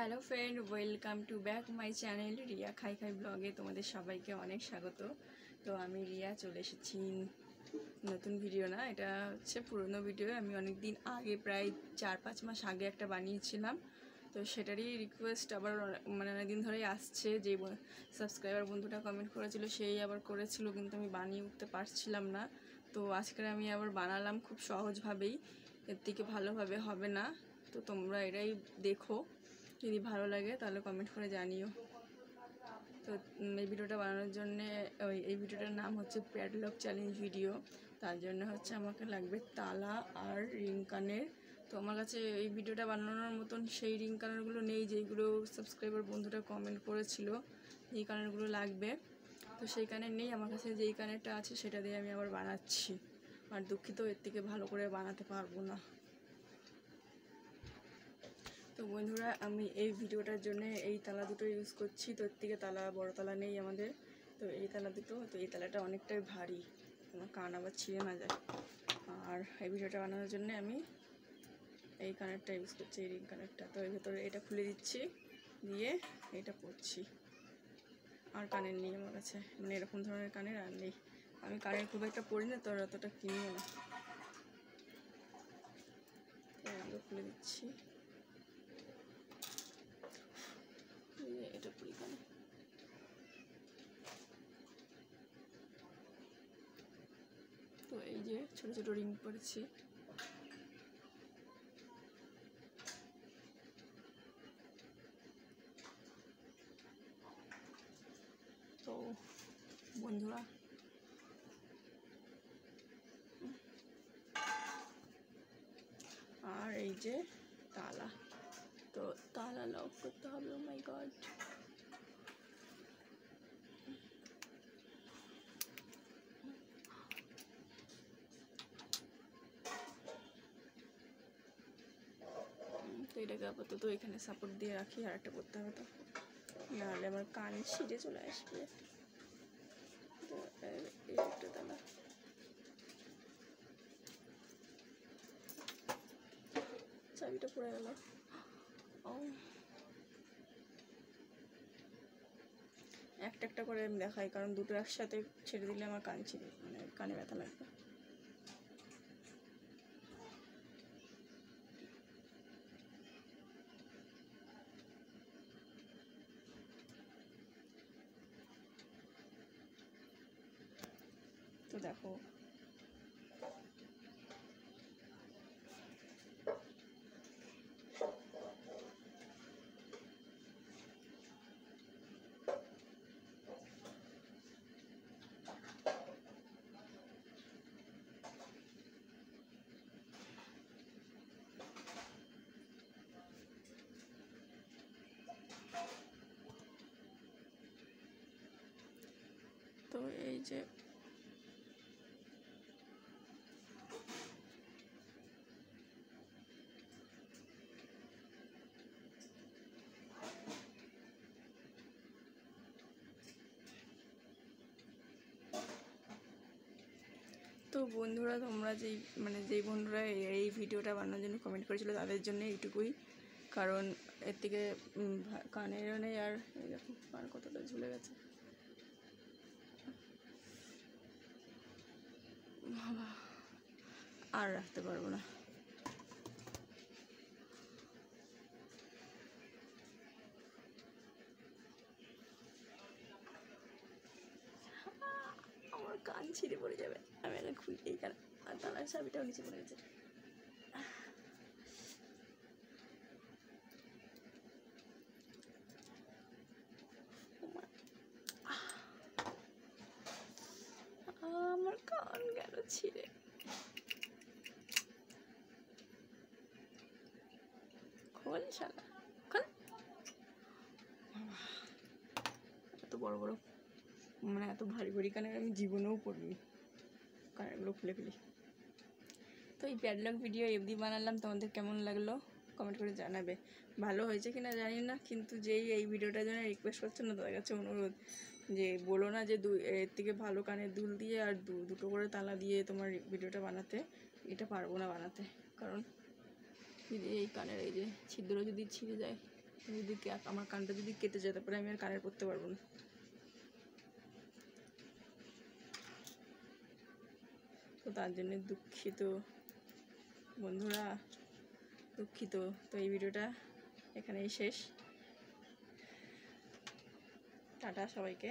Hello friend, welcome to back my channel Riya খাই খাই ব্লগে তোমাদের সবাইকে অনেক স্বাগত। তো আমি রিয়া চলে এসেছি নতুন ভিডিও না, এটা হচ্ছে পুরনো ভিডিও। আমি অনেক দিন আগে প্রায় 4-5 মাস আগে একটা বানিয়েছিলাম, তো সেটারই রিকোয়েস্ট আবার অনেক দিন ধরেই আসছে। যে সাবস্ক্রাইবার বন্ধুটা কমেন্ট করেছিল সেই আবার করেছিল, কিন্তু আমি বানিয়ে উঠতে পারছিলাম না। তো আজকে আমি আবার বানালাম খুব সহজভাবেই, এর থেকে ভালোভাবে হবে না। তো তোমরা এটাই দেখো, যদি ভালো লাগে তাহলে কমেন্ট করে জানিও। তো এই ভিডিওটা বানানোর জন্যে এই ভিডিওটার নাম হচ্ছে প্যাডলক চ্যালেঞ্জ ভিডিও। তার জন্য হচ্ছে আমাকে লাগবে তালা আর রিং কানের। তো আমার কাছে এই ভিডিওটা বানানোর মতন সেই রিং কানেরগুলো নেই যেগুলো সাবস্ক্রাইবার বন্ধুরা কমেন্ট করেছিল, এই কানেরগুলো লাগবে। তো সেই কানের নেই আমার কাছে, যেই কানেরটা আছে সেটা দিয়ে আমি আবার বানাচ্ছি। আর দুঃখিত, এর থেকে ভালো করে বানাতে পারবো না। তো বন্ধুরা, আমি এই ভিডিওটার জন্য এই তালা দুটো ইউজ করছি। তো এর থেকে বড় তালা নেই আমাদের, তো এই তালা দুটো। তো এই তালাটা অনেকটাই ভারী, আমার কান আবার ছিঁড়ে না যায়। আর এই ভিডিওটা বানানোর জন্য আমি এই কানেরটা ইউজ করছি, এই রিং কানেরটা। তো এর ভেতরে এটা খুলে দিচ্ছি, দিয়ে এটা পরছি। আর কানের নেই আমার কাছে, মানে এরকম ধরনের কানের আর নেই। আমি কানের খুব একটা পরি না, তো অতটা কিনিও না। এগুলো খুলে দিচ্ছি, এটা পরি কানে। তো এই যে ছোট ছোট রিং পরেছি। তো বন্ধুরা, আর এই যে তালা, তো তালা লক করতে হবে। ও মাই গড, তো এটাকে আপাতত এখানে সাপোর্ট দিয়ে রাখি, আর একটা করতে হবে, তো নাহলে আমার কান ছিঁড়ে চলে আসবে। তো এই একটা তালা, চাবিটা পড়ে গেল। ও, একটা একটা করে আমি দেখাই, কারণ দুটো একসাথে ছেড়ে দিলে আমার কান ছিঁড়ে, মানে কানে ব্যথা লাগবে। তো দেখো, তো এই যে তো বন্ধুরা, তোমরা যেই বন্ধুরা এই ভিডিওটা বানানোর জন্য কমেন্ট করেছিল তাদের জন্য এইটুকুই, কারণ এর থেকে কানেরও নেই। আর এরকম কান কতটা ঝুলে গেছে, আর রাখতে পারবো না। আমার কান ছিঁড়ে পড়ে যাবে, আমি এখন খুলি এই কান। আর তালার চাবিটাও নিচে পড়ে গেছে। আমার কান গেল ছিঁড়ে। খোল শালা, খোল। এত বড় বড়, মানে এত ভারী ভারী কানের আমি জীবনেও পড়িনি, কানেরগুলো খুলে ফেলি। তো এই প্যাডলক ভিডিও এমনি বানালাম, তোমাদের কেমন লাগলো কমেন্ট করে জানাবে। ভালো হয়েছে কিনা জানি না, কিন্তু যেই এই ভিডিওটার জন্য রিকোয়েস্ট করছে না, তাদের কাছে অনুরোধ যে বলো না যে এর থেকে ভালো কানের দুল দিয়ে আর দুটো করে তালা দিয়ে তোমার ভিডিওটা বানাতে। এটা পারবো না বানাতে, কারণ এই কানের এই যে ছিদ্র যদি ছিঁড়ে যায় যদি আমার কানটা যদি কেটে যায় তারপরে আমি আর কানের পরতে পারবো না। তো তার জন্য দুঃখিত বন্ধুরা, দুঃখিত। তো এই ভিডিওটা এখানেই শেষ। টাটা সবাইকে।